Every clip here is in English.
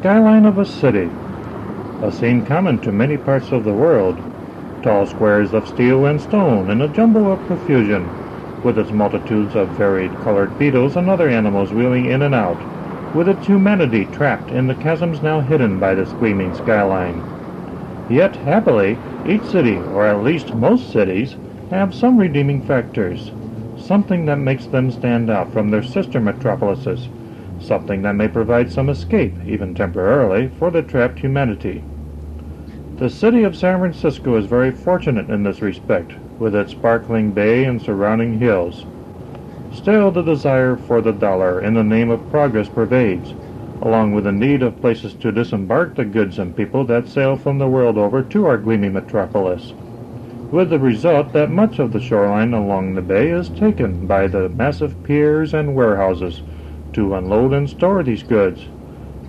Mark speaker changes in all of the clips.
Speaker 1: skyline of a city, a scene common to many parts of the world, tall squares of steel and stone in a jumble of profusion, with its multitudes of varied colored beetles and other animals wheeling in and out, with its humanity trapped in the chasms now hidden by this gleaming skyline. Yet, happily, each city, or at least most cities, have some redeeming factors, something that makes them stand out from their sister metropolises, something that may provide some escape, even temporarily, for the trapped humanity. The city of San Francisco is very fortunate in this respect, with its sparkling bay and surrounding hills. Still, the desire for the dollar in the name of progress pervades, along with the need of places to disembark the goods and people that sail from the world over to our gleaming metropolis, with the result that much of the shoreline along the bay is taken by the massive piers and warehouses to unload and store these goods.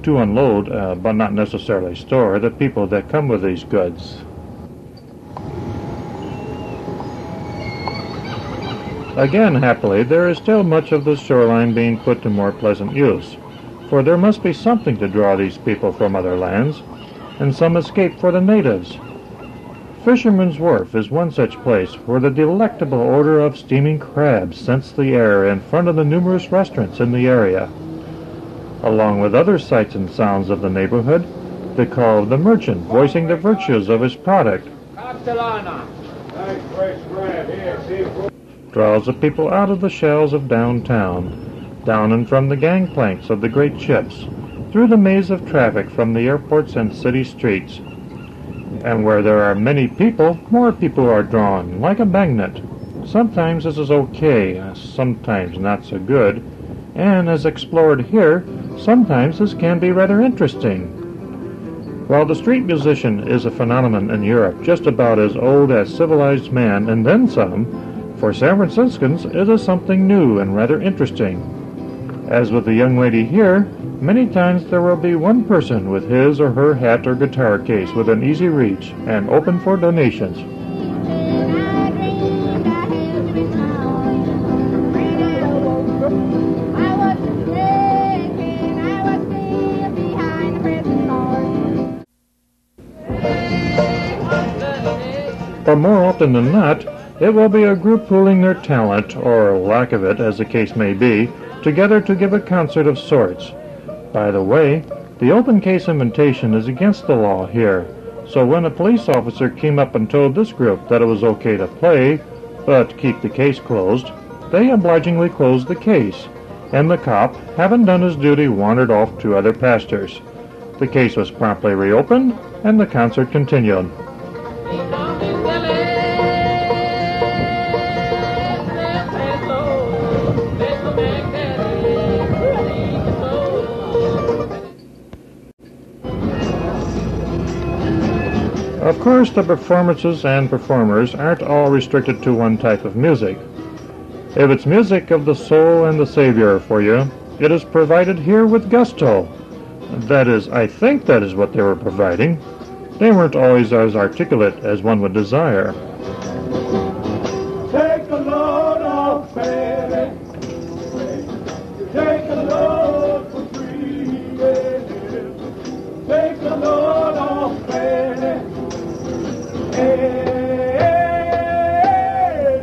Speaker 1: To unload, but not necessarily store, the people that come with these goods. Again, happily, there is still much of the shoreline being put to more pleasant use, for there must be something to draw these people from other lands, and some escape for the natives. Fisherman's Wharf is one such place where the delectable odor of steaming crabs scents the air in front of the numerous restaurants in the area. Along with other sights and sounds of the neighborhood, the call of the merchant voicing the virtues of his product draws the people out of the shells of downtown, down and from the gangplanks of the great ships, through the maze of traffic from the airports and city streets. And where there are many people, more people are drawn, like a magnet. Sometimes this is okay, sometimes not so good, and as explored here, sometimes this can be rather interesting. While the street musician is a phenomenon in Europe just about as old as civilized man and then some, for San Franciscans it is something new and rather interesting. As with the young lady here, many times there will be one person with his or her hat or guitar case within easy reach and open for donations. But more often than not, it will be a group pooling their talent, or lack of it as the case may be, together to give a concert of sorts. By the way, the open case invitation is against the law here, so when a police officer came up and told this group that it was okay to play, but keep the case closed, they obligingly closed the case, and the cop, having done his duty, wandered off to other pastures. The case was promptly reopened, and the concert continued. Of course, the performances and performers aren't all restricted to one type of music. If it's music of the soul and the Savior for you, it is provided here with gusto. That is, I think that is what they were providing. They weren't always as articulate as one would desire. Take a load off, baby. Take a load for free. Take a load off, baby. And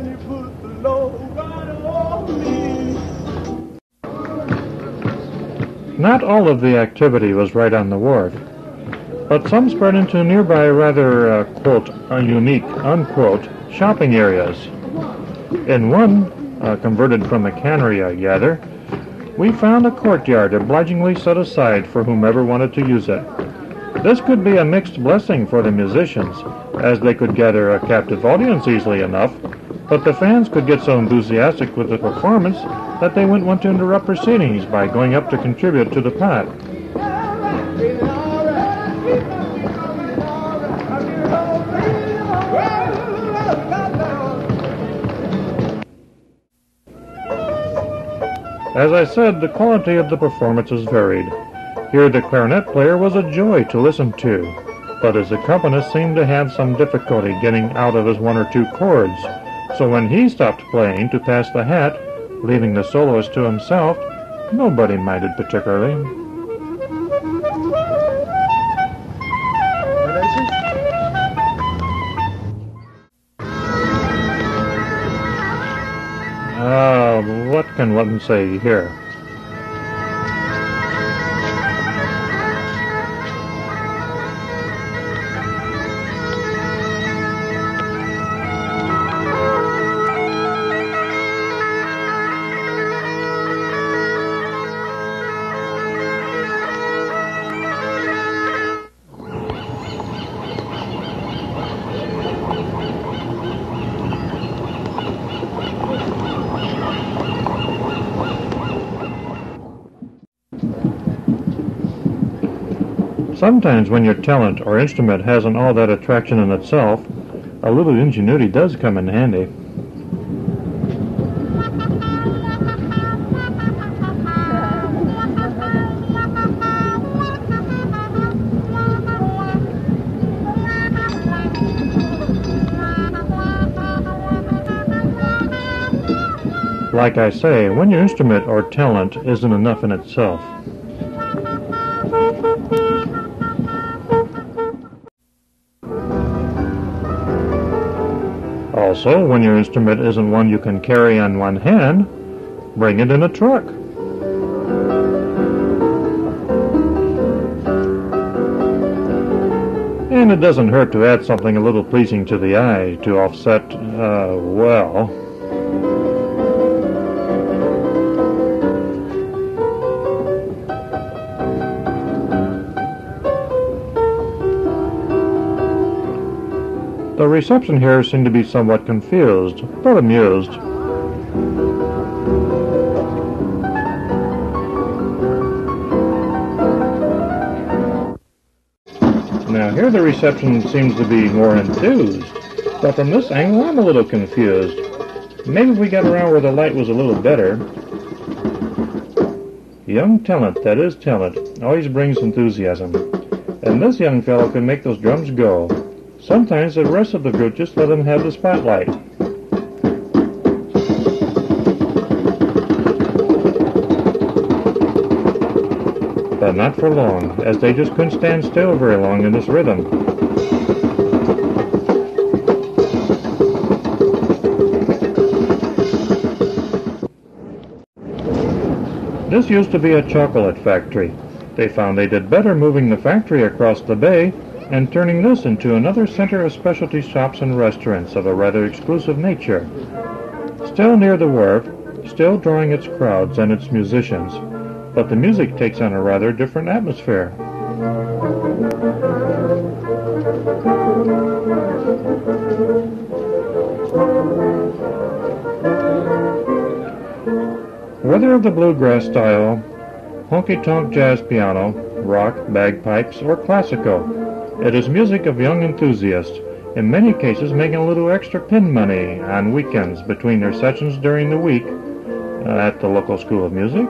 Speaker 1: you put the load right on me. Not all of the activity was right on the wharf, but some spread into nearby rather, quote, unique, unquote, shopping areas. In one, converted from a cannery, I gather, we found a courtyard obligingly set aside for whomever wanted to use it. This could be a mixed blessing for the musicians, as they could gather a captive audience easily enough, but the fans could get so enthusiastic with the performance that they wouldn't want to interrupt proceedings by going up to contribute to the pot. As I said, the quality of the performances varied. Here the clarinet player was a joy to listen to, but his accompanist seemed to have some difficulty getting out of his one or two chords, so when he stopped playing to pass the hat, leaving the soloist to himself, nobody minded particularly. What can one say here? Sometimes when your talent or instrument hasn't all that attraction in itself, a little ingenuity does come in handy. Like I say, when your instrument or talent isn't enough in itself. Also, when your instrument isn't one you can carry on one hand, bring it in a truck. And it doesn't hurt to add something a little pleasing to the eye to offset, well... The reception here seemed to be somewhat confused, but amused. Now here the reception seems to be more enthused, but from this angle I'm a little confused. Maybe if we got around where the light was a little better. Young talent, that is talent, always brings enthusiasm. And this young fellow can make those drums go. Sometimes the rest of the group just let him have the spotlight. But not for long, as they just couldn't stand still very long in this rhythm. This used to be a chocolate factory. They found they did better moving the factory across the bay and turning this into another center of specialty shops and restaurants of a rather exclusive nature. Still near the wharf, still drawing its crowds and its musicians, but the music takes on a rather different atmosphere. Whether of the bluegrass style, honky-tonk jazz piano, rock, bagpipes, or classical, it is music of young enthusiasts, in many cases making a little extra pin money on weekends between their sessions during the week at the local school of music.